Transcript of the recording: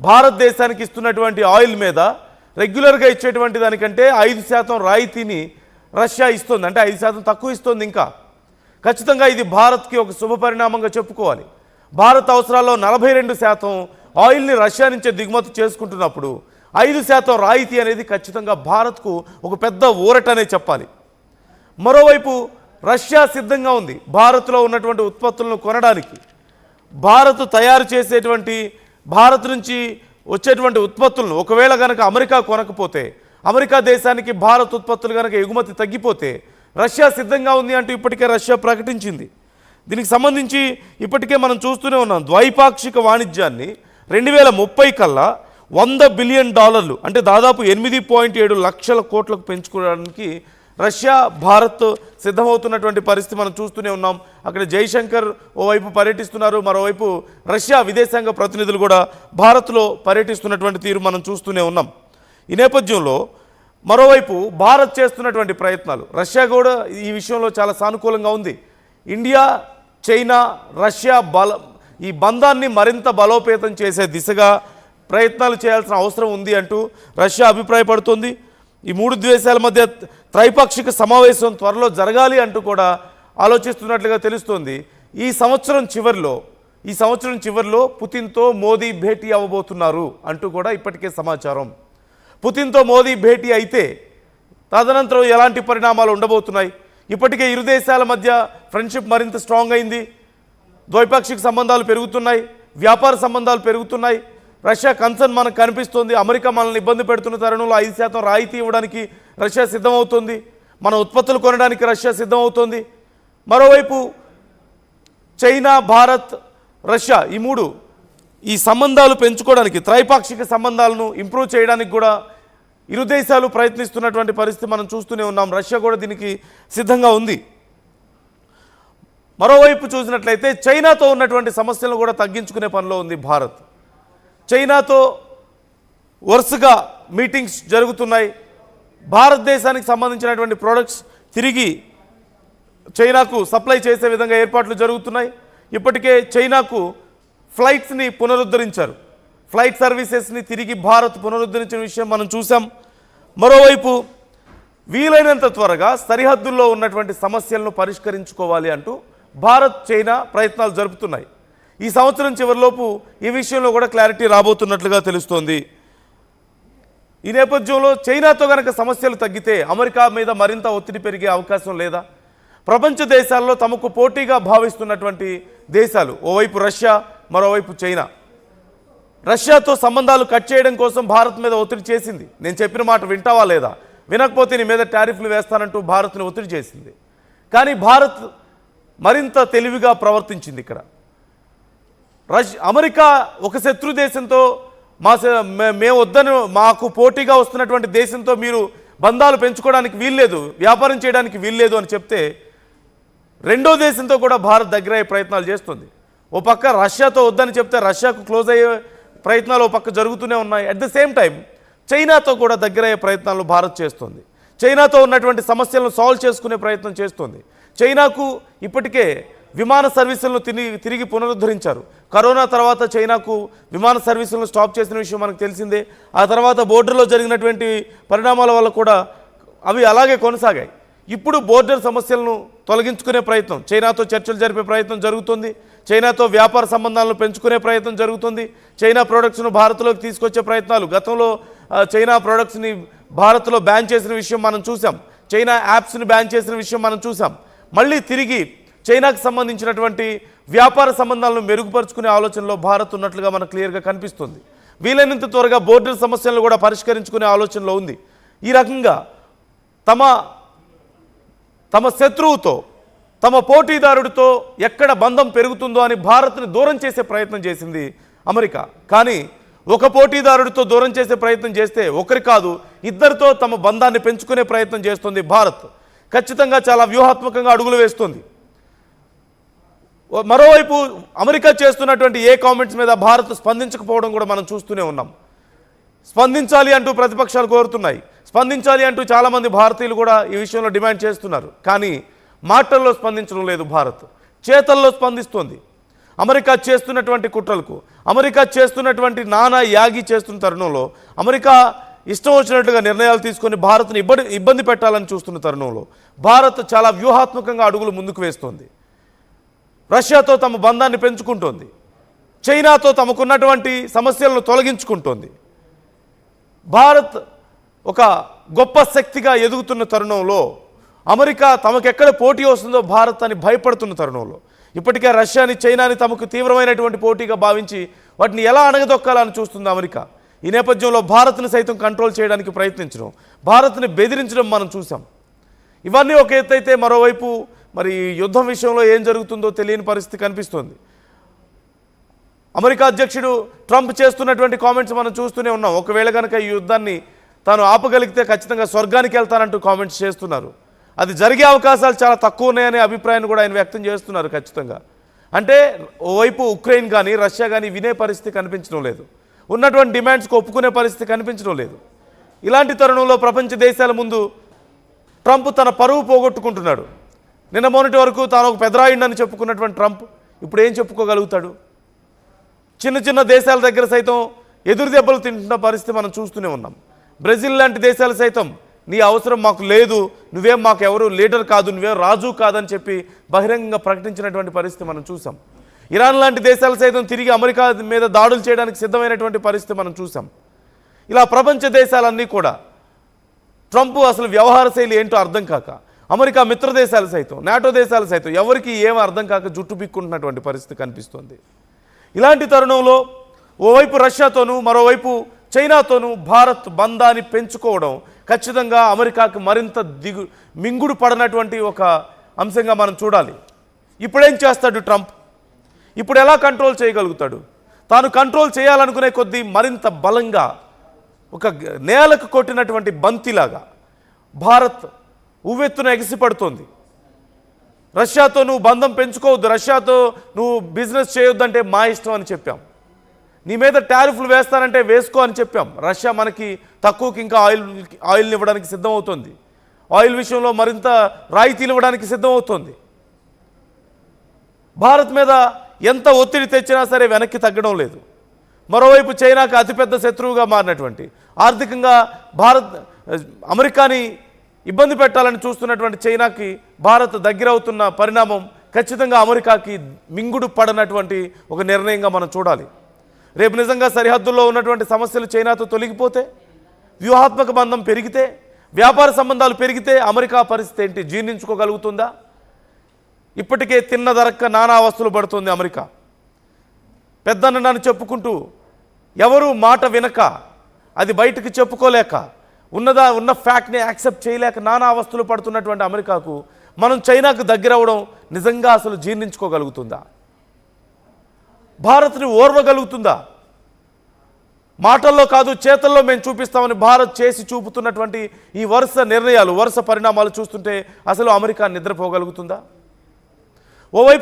భారతదేశానికి ఇస్తున్నటువంటి ఆయిల్ మీద రెగ్యులర్గా ఇచ్చేటువంటి దానికంటే 5% రాయితీని రష్యా ఇస్తుంది. అంటే 5% తక్కువ ఇస్తుంది. ఇంకా ఖచ్చితంగా ఇది భారత్కి ఒక శుభపరిణామంగా చెప్పుకోవాలి. భారత్ అవసరాల్లో 42% ఆయిల్ని రష్యా నుంచే దిగుమతి చేసుకుంటున్నప్పుడు 5% రాయితీ అనేది ఖచ్చితంగా భారత్కు ఒక పెద్ద ఊరటనే చెప్పాలి. మరోవైపు రష్యా సిద్ధంగా ఉంది భారత్లో ఉన్నటువంటి ఉత్పత్తులను కొనడానికి. భారత్ తయారు చేసేటువంటి భారత్ నుంచి వచ్చేటువంటి ఉత్పత్తులను ఒకవేళ కనుక అమెరికా కొనకపోతే, అమెరికా దేశానికి భారత్ ఉత్పత్తులు కనుక ఎగుమతి తగ్గిపోతే రష్యా సిద్ధంగా ఉంది అంటూ ఇప్పటికే రష్యా ప్రకటించింది. దీనికి సంబంధించి ఇప్పటికే మనం చూస్తూనే ఉన్నాం. ద్వైపాక్షిక వాణిజ్యాన్ని 2030 కల్లా $100 బిలియన్ అంటే దాదాపు 8.7 లక్షల కోట్లకు పెంచుకోవడానికి రష్యా భారత్ సిద్ధమవుతున్నటువంటి పరిస్థితి మనం చూస్తూనే ఉన్నాం. అక్కడ జైశంకర్ ఓవైపు పర్యటిస్తున్నారు, మరోవైపు రష్యా విదేశాంగ ప్రతినిధులు కూడా భారత్లో పర్యటిస్తున్నటువంటి తీరు మనం చూస్తూనే ఉన్నాం. ఈ నేపథ్యంలో మరోవైపు భారత్ చేస్తున్నటువంటి ప్రయత్నాలు, రష్యా కూడా ఈ విషయంలో చాలా సానుకూలంగా ఉంది. ఇండియా, చైనా, రష్యా ఈ బంధాన్ని మరింత బలోపేతం చేసే దిశగా ప్రయత్నాలు చేయాల్సిన అవసరం ఉంది అంటూ రష్యా అభిప్రాయపడుతుంది. ఈ మూడు దేశాల మధ్య త్రైపాక్షిక సమావేశం త్వరలో జరగాలి అంటూ కూడా ఆలోచిస్తున్నట్లుగా తెలుస్తోంది. ఈ సంవత్సరం చివరిలో పుతిన్తో మోదీ భేటీ అవ్వబోతున్నారు అంటూ కూడా ఇప్పటికే సమాచారం. పుతిన్తో మోదీ భేటీ అయితే తదనంతరం ఎలాంటి పరిణామాలు ఉండబోతున్నాయి? ఇప్పటికే ఇరు దేశాల మధ్య ఫ్రెండ్షిప్ మరింత స్ట్రాంగ్ అయింది, ద్వైపాక్షిక సంబంధాలు పెరుగుతున్నాయి, వ్యాపార సంబంధాలు పెరుగుతున్నాయి. రష్యా కన్సర్న్ మనకు కనిపిస్తోంది. అమెరికా మనల్ని ఇబ్బంది పెడుతున్న తరుణంలో 5% రాయితీ ఇవ్వడానికి రష్యా సిద్ధమవుతోంది, మన ఉత్పత్తులు కొనడానికి రష్యా సిద్ధమవుతోంది. మరోవైపు చైనా, భారత్, రష్యా ఈ సంబంధాలు పెంచుకోవడానికి, త్రైపాక్షిక సంబంధాలను ఇంప్రూవ్ చేయడానికి కూడా ఇరు దేశాలు ప్రయత్నిస్తున్నటువంటి పరిస్థితి మనం చూస్తూనే ఉన్నాం. రష్యా కూడా దీనికి సిద్ధంగా ఉంది. మరోవైపు చూసినట్లయితే చైనాతో ఉన్నటువంటి సమస్యలను కూడా తగ్గించుకునే పనిలో ఉంది భారత్. చైనాతో వరుసగా మీటింగ్స్ జరుగుతున్నాయి. భారతదేశానికి సంబంధించినటువంటి ప్రోడక్ట్స్ తిరిగి చైనాకు సప్లై చేసే విధంగా ఏర్పాట్లు జరుగుతున్నాయి. ఇప్పటికే చైనాకు ఫ్లైట్స్ని పునరుద్ధరించారు. ఫ్లైట్ సర్వీసెస్ని తిరిగి భారత్ పునరుద్ధరించిన విషయం మనం చూసాం. మరోవైపు వీలైనంత త్వరగా సరిహద్దుల్లో ఉన్నటువంటి సమస్యలను పరిష్కరించుకోవాలి అంటూ భారత్, చైనా ప్రయత్నాలు జరుపుతున్నాయి. ఈ సంవత్సరం చివరిలోపు ఈ విషయంలో కూడా క్లారిటీ రాబోతున్నట్లుగా తెలుస్తోంది. ఈ నేపథ్యంలో చైనాతో కనుక సమస్యలు తగ్గితే అమెరికా మీద మరింత ఒత్తిడి పెరిగే అవకాశం లేదా? ప్రపంచ దేశాల్లో తమకు పోటీగా భావిస్తున్నటువంటి దేశాలు ఓవైపు రష్యా, మరోవైపు చైనా. రష్యాతో సంబంధాలు కట్ చేయడం కోసం భారత్ మీద ఒత్తిడి చేసింది. నేను చెప్పిన మాట వింటావా లేదా, వినకపోతే నీ మీద టారిఫ్లు వేస్తానంటూ భారత్ని ఒత్తిడి చేసింది. కానీ భారత్ మరింత తెలివిగా ప్రవర్తించింది. ఇక్కడ అమెరికా ఒక శత్రు దేశంతో మేము వద్దని, మాకు పోటీగా వస్తున్నటువంటి దేశంతో మీరు బంధాలు పెంచుకోవడానికి వీల్లేదు, వ్యాపారం చేయడానికి వీల్లేదు అని చెప్తే రెండో దేశంతో కూడా భారత్ దగ్గర అయ్యే ప్రయత్నాలు చేస్తుంది. ఓ పక్క రష్యాతో వద్దని చెప్తే రష్యాకు క్లోజ్ అయ్యే ప్రయత్నాలు ఓ పక్క జరుగుతూనే ఉన్నాయి. అట్ ద సేమ్ టైం చైనాతో కూడా దగ్గర అయ్యే ప్రయత్నాలు భారత్ చేస్తుంది. చైనాతో ఉన్నటువంటి సమస్యలను సాల్వ్ చేసుకునే ప్రయత్నం చేస్తుంది. చైనాకు ఇప్పటికే విమాన సర్వీసులను తిరిగి పునరుద్ధరించారు. కరోనా తర్వాత చైనాకు విమాన సర్వీసులను స్టాప్ చేసిన విషయం మనకు తెలిసిందే. ఆ తర్వాత బోర్డర్లో జరిగినటువంటి పరిణామాల వల్ల కూడా అవి అలాగే కొనసాగాయి. ఇప్పుడు బోర్డర్ సమస్యలను తొలగించుకునే ప్రయత్నం, చైనాతో చర్చలు జరిపే ప్రయత్నం జరుగుతుంది. చైనాతో వ్యాపార సంబంధాలను పెంచుకునే ప్రయత్నం జరుగుతుంది. చైనా ప్రోడక్ట్స్ను భారత్లోకి తీసుకొచ్చే ప్రయత్నాలు, గతంలో చైనా ప్రోడక్ట్స్ని భారత్లో బ్యాన్ చేసిన విషయం మనం చూసాం. చైనా యాప్స్ని బ్యాన్ చేసిన విషయం మనం చూసాం. మళ్ళీ తిరిగి చైనాకు సంబంధించినటువంటి వ్యాపార సంబంధాలను మెరుగుపరుచుకునే ఆలోచనలో భారత్ ఉన్నట్లుగా మనకు క్లియర్గా కనిపిస్తుంది. వీలైనంత త్వరగా బోర్డర్ సమస్యలను కూడా పరిష్కరించుకునే ఆలోచనలో ఉంది. ఈ రకంగా తమ శత్రువుతో, తమ పోటీదారుడితో ఎక్కడ బంధం పెరుగుతుందో అని భారత్ని దూరం చేసే ప్రయత్నం చేసింది అమెరికా. కానీ ఒక పోటీదారుడితో దూరం చేసే ప్రయత్నం చేస్తే ఒకరి కాదు ఇద్దరితో తమ బంధాన్ని పెంచుకునే ప్రయత్నం చేస్తుంది భారత్. ఖచ్చితంగా చాలా వ్యూహాత్మకంగా అడుగులు వేస్తుంది. మరోవైపు అమెరికా చేస్తున్నటువంటి ఏ కామెంట్స్ మీద భారత్ స్పందించకపోవడం కూడా మనం చూస్తూనే ఉన్నాం. స్పందించాలి అంటూ ప్రతిపక్షాలు కోరుతున్నాయి, స్పందించాలి అంటూ చాలామంది భారతీయులు కూడా ఈ విషయంలో డిమాండ్ చేస్తున్నారు. కానీ మాటల్లో స్పందించడం లేదు భారత్, చేతల్లో స్పందిస్తోంది. అమెరికా చేస్తున్నటువంటి కుట్రలకు, అమెరికా చేస్తున్నటువంటి నానా యాగి చేస్తున్న తరుణంలో, అమెరికా ఇష్టం వచ్చినట్లుగా నిర్ణయాలు తీసుకొని భారత్ని ఇబ్బంది పెట్టాలని చూస్తున్న తరుణంలో భారత్ చాలా వ్యూహాత్మకంగా అడుగులు ముందుకు వేస్తోంది. రష్యాతో తమ బంధాన్ని పెంచుకుంటోంది, చైనాతో తమకున్నటువంటి సమస్యలను తొలగించుకుంటోంది. భారత్ ఒక గొప్ప శక్తిగా ఎదుగుతున్న తరుణంలో అమెరికా తమకెక్కడ పోటీ వస్తుందో భారత్ అని భయపడుతున్న తరుణంలో, ఇప్పటికే రష్యాని చైనాని తమకు తీవ్రమైనటువంటి పోటీగా భావించి వాటిని ఎలా అణగదొక్కాలని చూస్తుంది అమెరికా. ఈ నేపథ్యంలో భారత్ని సైతం కంట్రోల్ చేయడానికి ప్రయత్నించడం, భారత్ని బెదిరించడం మనం చూసాం. ఇవన్నీ ఒక ఎత్తు అయితే, మరోవైపు మరి యుద్ధం విషయంలో ఏం జరుగుతుందో తెలియని పరిస్థితి కనిపిస్తోంది. అమెరికా అధ్యక్షుడు ట్రంప్ చేస్తున్నటువంటి కామెంట్స్ మనం చూస్తూనే ఉన్నాం. ఒకవేళ కనుక ఈ యుద్ధాన్ని తాను ఆపగలిగితే ఖచ్చితంగా స్వర్గానికి వెళ్తానంటూ కామెంట్స్ చేస్తున్నారు. అది జరిగే అవకాశాలు చాలా తక్కువ ఉన్నాయనే అభిప్రాయాన్ని కూడా ఆయన వ్యక్తం చేస్తున్నారు. ఖచ్చితంగా అంటే ఓవైపు ఉక్రెయిన్ కానీ రష్యా కానీ వినే పరిస్థితి కనిపించడం లేదు, ఉన్నటువంటి డిమాండ్స్కి ఒప్పుకునే పరిస్థితి కనిపించడం లేదు. ఇలాంటి తరుణంలో ప్రపంచ దేశాల ముందు ట్రంప్ తన పరువు పోగొట్టుకుంటున్నాడు. నిన్న మొన్నటి వరకు తాను ఒక పెదరాయుడని చెప్పుకున్నటువంటి ట్రంప్ ఇప్పుడు ఏం చెప్పుకోగలుగుతాడు? చిన్న చిన్న దేశాల దగ్గర సైతం ఎదురు దెబ్బలు తింటున్న పరిస్థితి మనం చూస్తూనే ఉన్నాం. బ్రెజిల్ లాంటి దేశాలు సైతం నీ అవసరం మాకు లేదు, నువ్వేం మాకు ఎవరు లీడర్ కాదు, నువ్వేం రాజు కాదని చెప్పి బహిరంగంగా ప్రకటించినటువంటి పరిస్థితి మనం చూసాం. ఇరాన్ లాంటి దేశాలు సైతం తిరిగి అమెరికా మీద దాడులు చేయడానికి సిద్ధమైనటువంటి పరిస్థితి మనం చూసాం. ఇలా ప్రపంచ దేశాలన్నీ కూడా ట్రంప్ అసలు వ్యవహార శైలి ఏంటో అర్థం కాక, అమెరికా మిత్ర దేశాలు సైతం, నాటో దేశాలు సైతం ఎవరికి ఏమీ అర్థం కాక జుట్టు పిక్కుంటున్నటువంటి పరిస్థితి కనిపిస్తోంది. ఇలాంటి తరుణంలో ఓవైపు రష్యాతోనూ మరోవైపు చైనాతోనూ భారత్ బంధాన్ని పెంచుకోవడం ఖచ్చితంగా అమెరికాకు మరింత మింగుడు పడనటువంటి ఒక అంశంగా మనం చూడాలి. ఇప్పుడేం చేస్తాడు ట్రంప్? ఇప్పుడు ఎలా కంట్రోల్ చేయగలుగుతాడు? తాను కంట్రోల్ చేయాలనుకునే కొద్దీ మరింత బలంగా ఒక నేలకు కొట్టినటువంటి బంతిలాగా భారత్ ఉవ్వెత్తున ఎగిసిపడుతోంది. రష్యాతో నువ్వు బంధం పెంచుకోవద్దు, రష్యాతో నువ్వు బిజినెస్ చేయొద్దంటే మా ఇష్టం అని చెప్పాం, నీ మీద టారిఫ్లు వేస్తానంటే వేసుకో అని చెప్పాం. రష్యా మనకి తక్కువకి ఇంకా ఆయిల్ని ఇవ్వడానికి సిద్ధమవుతోంది, ఆయిల్ విషయంలో మరింత రాయితీలు ఇవ్వడానికి సిద్ధమవుతోంది. భారత్ మీద ఎంత ఒత్తిడి తెచ్చినా సరే వెనక్కి తగ్గడం లేదు. మరోవైపు చైనాకు అతిపెద్ద శత్రువుగా మారినటువంటి, ఆర్థికంగా అమెరికాని ఇబ్బంది పెట్టాలని చూస్తున్నటువంటి చైనాకి భారత్ దగ్గరవుతున్న పరిణామం ఖచ్చితంగా అమెరికాకి మింగుడు పడనటువంటి ఒక నిర్ణయంగా మనం చూడాలి. రేపు నిజంగా సరిహద్దుల్లో ఉన్నటువంటి సమస్యలు చైనాతో తొలగిపోతే, వ్యూహాత్మక బంధం పెరిగితే, వ్యాపార సంబంధాలు పెరిగితే అమెరికా పరిస్థితి ఏంటి? జీర్ణించుకోగలుగుతుందా? ఇప్పటికే తిన్న దరక్క నానా అవస్థలు పడుతుంది అమెరికా. పెద్దన్న నన్ను చెప్పుకుంటూ ఎవరు మాట వినక, అది బయటకు చెప్పుకోలేక, ఉన్న ఫ్యాక్ట్ని యాక్సెప్ట్ చేయలేక నానా అవస్థలు పడుతున్నటువంటి అమెరికాకు మనం చైనాకు దగ్గర అవ్వడం నిజంగా అసలు జీర్ణించుకోగలుగుతుందా? భారత్ని ఓర్వగలుగుతుందా? మాటల్లో కాదు చేతల్లో మేము చూపిస్తామని భారత్ చేసి చూపుతున్నటువంటి ఈ వరుస నిర్ణయాలు, వరుస పరిణామాలు చూస్తుంటే అసలు అమెరికా నిద్రపోగలుగుతుందా? ఓవైపు